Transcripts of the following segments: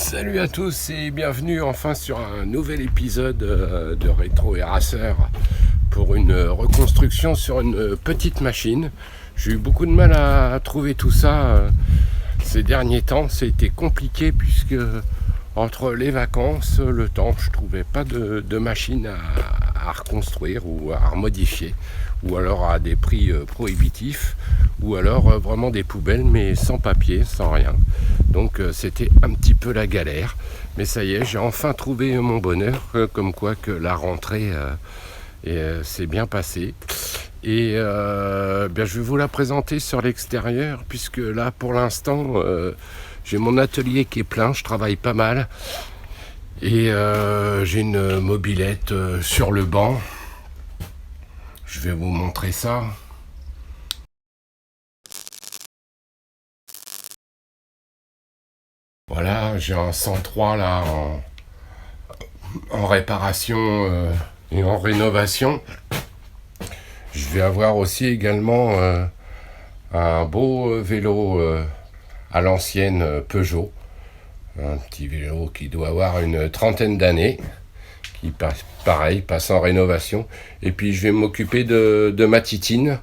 Salut à tous et bienvenue enfin sur un nouvel épisode de Rétro Éraseur pour une reconstruction sur une petite machine. J'ai eu beaucoup de mal à trouver tout ça ces derniers temps. C'était compliqué puisque entre les vacances, le temps, je trouvais pas de machine à reconstruire ou à remodifier, ou alors à des prix prohibitifs, ou alors vraiment des poubelles mais sans papier, sans rien. Donc c'était un petit peu la galère, mais ça y est, j'ai enfin trouvé mon bonheur, comme quoi que la rentrée s'est bien passée. Et bien, je vais vous la présenter sur l'extérieur, puisque là pour l'instant j'ai mon atelier qui est plein, je travaille pas mal. Et j'ai une mobilette sur le banc. Je vais vous montrer ça. Voilà, j'ai un 103 là en réparation et en rénovation. Je vais avoir aussi également un beau vélo à l'ancienne Peugeot. Un petit vélo qui doit avoir une trentaine d'années, qui passe en rénovation. Et puis je vais m'occuper de ma titine.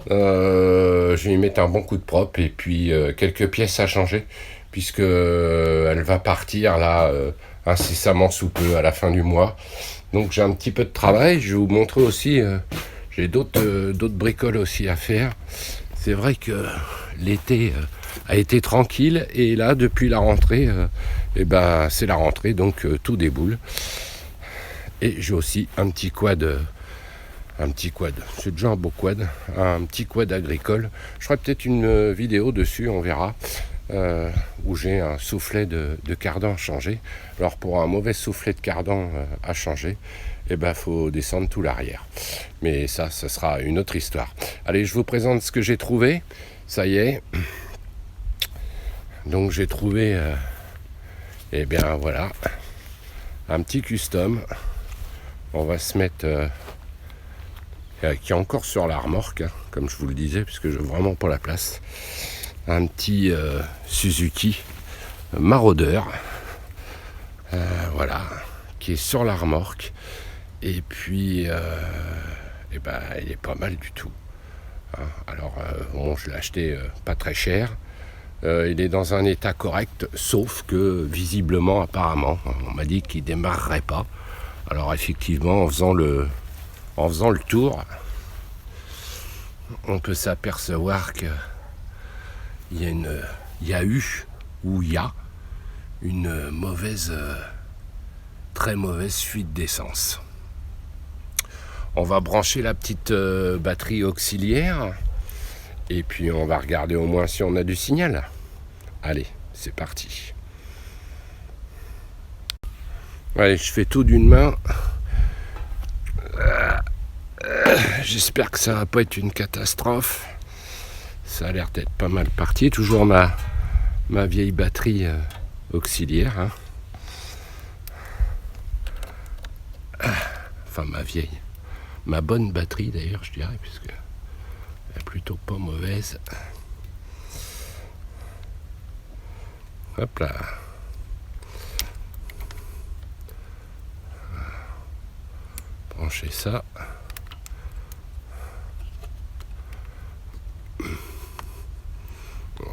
Je vais y mettre un bon coup de propre et puis quelques pièces à changer, puisque elle va partir là incessamment sous peu à la fin du mois. Donc j'ai un petit peu de travail. Je vais vous montrer aussi, j'ai d'autres bricoles aussi à faire. C'est vrai que l'été a été tranquille et là depuis la rentrée, c'est la rentrée, donc tout déboule. Et j'ai aussi un petit quad, c'est déjà un beau quad, un petit quad agricole. Je ferai peut-être une vidéo dessus, on verra, où j'ai un soufflet de cardan à changer. Alors pour un mauvais soufflet de cardan à changer, faut descendre tout l'arrière. Mais ça sera une autre histoire. Allez, je vous présente ce que j'ai trouvé. Ça y est. Donc j'ai trouvé, voilà, un petit custom. On va se mettre, qui est encore sur la remorque, hein, comme je vous le disais, puisque je n'ai vraiment pas la place. Un petit Suzuki Maraudeur, voilà, qui est sur la remorque. Et puis, il est pas mal du tout. Hein. Alors, je l'ai acheté pas très cher. Il est dans un état correct, sauf que visiblement, apparemment, on m'a dit qu'il démarrerait pas. Alors effectivement, en faisant le tour, on peut s'apercevoir que il y a une très mauvaise fuite d'essence. On va brancher la petite batterie auxiliaire et puis on va regarder au moins si on a du signal. Allez, c'est parti. Allez, je fais tout d'une main. J'espère que ça va pas être une catastrophe. Ça a l'air d'être pas mal parti. Toujours ma vieille batterie auxiliaire. Hein. Enfin, ma bonne batterie d'ailleurs, je dirais, puisque elle est plutôt pas mauvaise. Hop là. Brancher ça.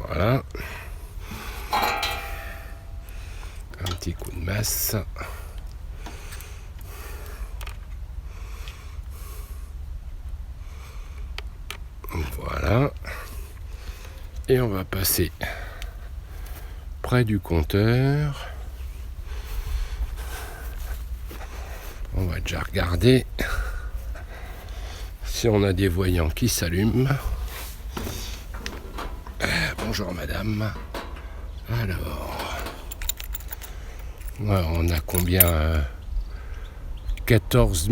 Voilà. Un petit coup de masse. Voilà. Et on va passer près du compteur. On va déjà regarder si on a des voyants qui s'allument. Bonjour madame. Alors, on a combien 14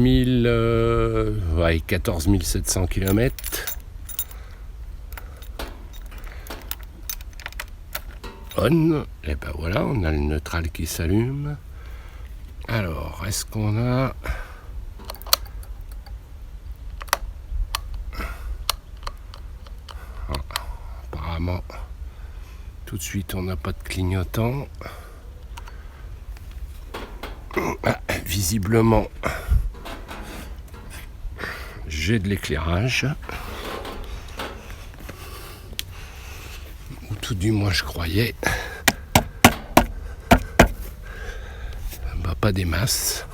700 km. On. Et voilà, on a le neutral qui s'allume. Alors, est-ce qu'on a... Apparemment, tout de suite, on n'a pas de clignotant. Ah, visiblement, j'ai de l'éclairage. Ou tout du moins je croyais. Bah, pas des masses.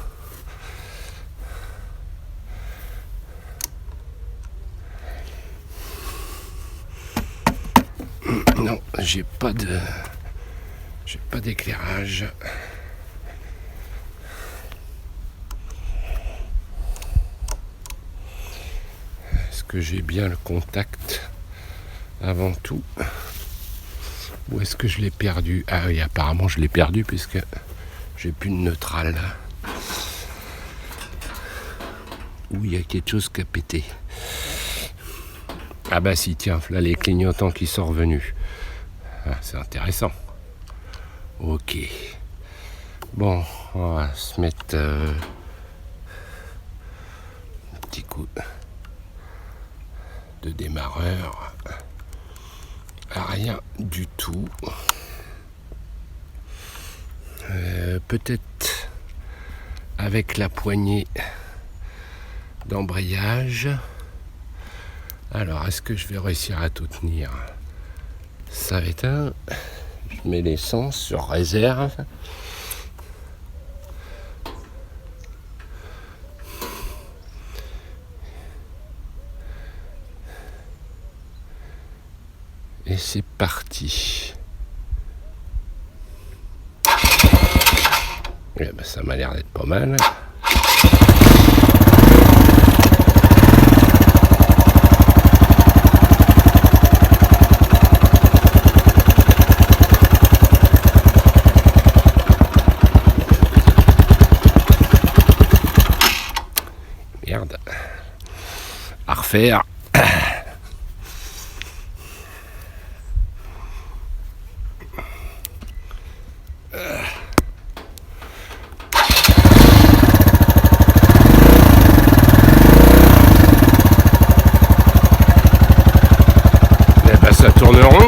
Non, j'ai pas d'éclairage. Est-ce que j'ai bien le contact avant tout? Ou est-ce que je l'ai perdu? Ah oui, apparemment je l'ai perdu puisque j'ai plus de neutral. Ou il y a quelque chose qui a pété. Ah bah si, tiens, là les clignotants qui sont revenus. Ah, c'est intéressant. Ok. Bon, on va se mettre un petit coup de démarreur. Rien du tout. Peut-être avec la poignée d'embrayage. Alors, est-ce que je vais réussir à tout tenir? Ça va être un... Je mets l'essence sur réserve. Et c'est parti. Eh ben, ça m'a l'air d'être pas mal. Merde. À refaire. Ça tourne rond.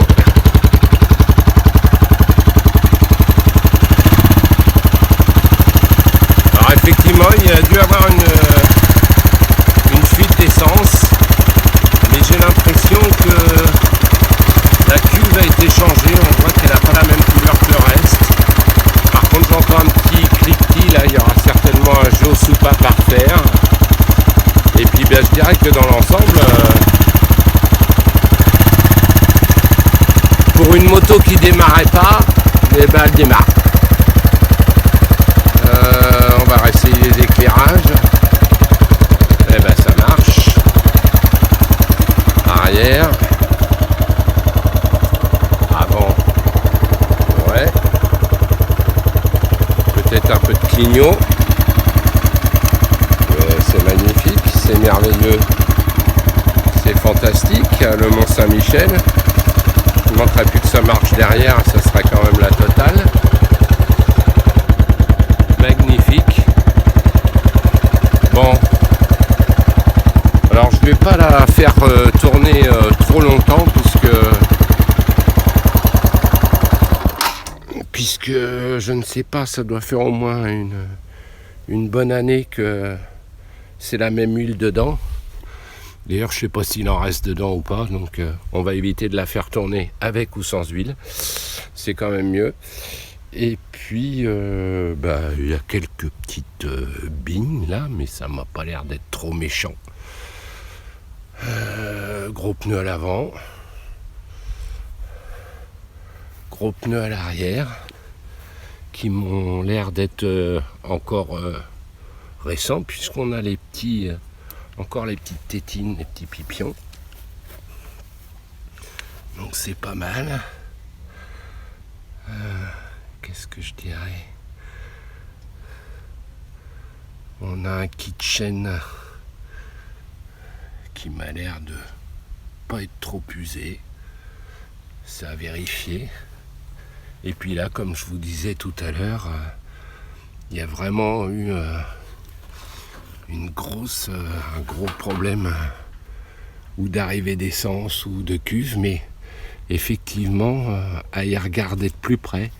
Alors effectivement, il y a dû avoir une fuite d'essence, mais j'ai l'impression que la cuve a été changée. On voit qu'elle n'a pas la même couleur que le reste. Par contre, j'entends un petit cliquetis là. Il y aura certainement un géosoupape à refaire. Et puis, ben, je dirais que dans l'ensemble. Pour une moto qui démarrait pas, et ben elle démarre. On va réessayer les éclairages. Et ben ça marche. Arrière. Avant. Ouais. Peut-être un peu de clignot. Mais c'est magnifique, c'est merveilleux. C'est fantastique, le Mont Saint-Michel. Il ne manquerait plus que ça marche derrière, ça serait quand même la totale. Magnifique. Bon. Alors je vais pas la faire tourner trop longtemps puisque je ne sais pas, ça doit faire au moins une bonne année que c'est la même huile dedans. D'ailleurs, je ne sais pas s'il en reste dedans ou pas, donc on va éviter de la faire tourner avec ou sans huile. C'est quand même mieux. Et puis, il y a quelques petites bignes là, mais ça m'a pas l'air d'être trop méchant. Gros pneus à l'avant. Gros pneus à l'arrière, qui m'ont l'air d'être encore récents, puisqu'on a les petits... encore les petites tétines, les petits pipions. Donc c'est pas mal. Qu'est-ce que je dirais? On a un kitchen qui m'a l'air de pas être trop usé. C'est à vérifier. Et puis là, comme je vous disais tout à l'heure, il y a vraiment eu un gros problème ou d'arrivée d'essence ou de cuve, mais effectivement, à y regarder de plus près,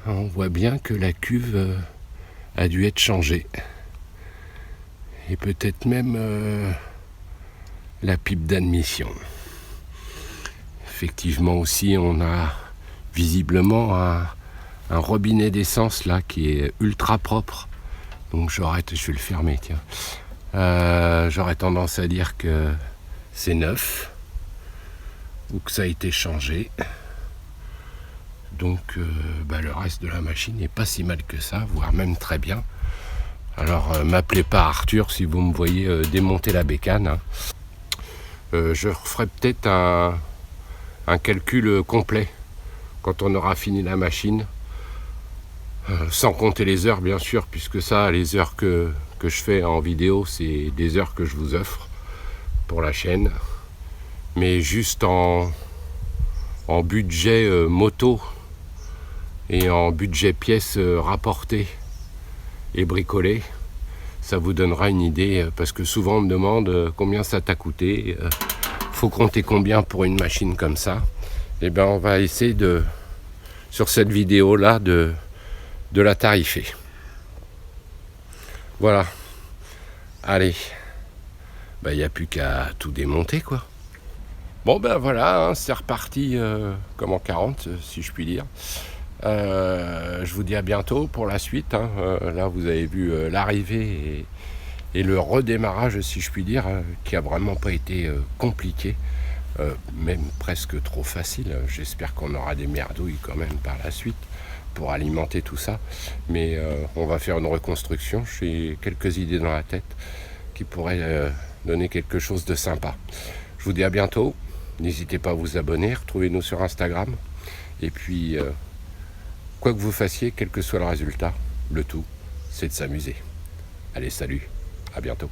on voit bien que la cuve a dû être changé. Et peut-être même la pipe d'admission. Effectivement aussi, on a visiblement un robinet d'essence là qui est ultra propre. Donc je vais le fermer, tiens. J'aurais tendance à dire que c'est neuf ou que ça a été changé. Donc le reste de la machine n'est pas si mal que ça, voire même très bien. Alors m'appelez pas Arthur si vous me voyez démonter la bécane. Hein. Je referai peut-être un calcul complet quand on aura fini la machine. Sans compter les heures bien sûr, puisque ça, les heures que je fais en vidéo, c'est des heures que je vous offre pour la chaîne. Mais juste en budget moto et en budget pièces rapportées et bricolées, ça vous donnera une idée, parce que souvent on me demande combien ça t'a coûté, faut compter combien pour une machine comme ça. Et bien on va essayer sur cette vidéo là de la tarifer. Voilà. Allez. Il n'y a plus qu'à tout démonter quoi. Bon ben voilà, hein, c'est reparti comme en 40 si je puis dire. Je vous dis à bientôt pour la suite. Hein. Là vous avez vu l'arrivée et le redémarrage si je puis dire, qui a vraiment pas été compliqué. Même presque trop facile. J'espère qu'on aura des merdouilles quand même par la suite pour alimenter tout ça. Mais on va faire une reconstruction. J'ai quelques idées dans la tête qui pourraient donner quelque chose de sympa. Je vous dis à bientôt. N'hésitez pas à vous abonner. Retrouvez-nous sur Instagram. Et puis, quoi que vous fassiez, quel que soit le résultat, le tout, c'est de s'amuser. Allez, salut. À bientôt.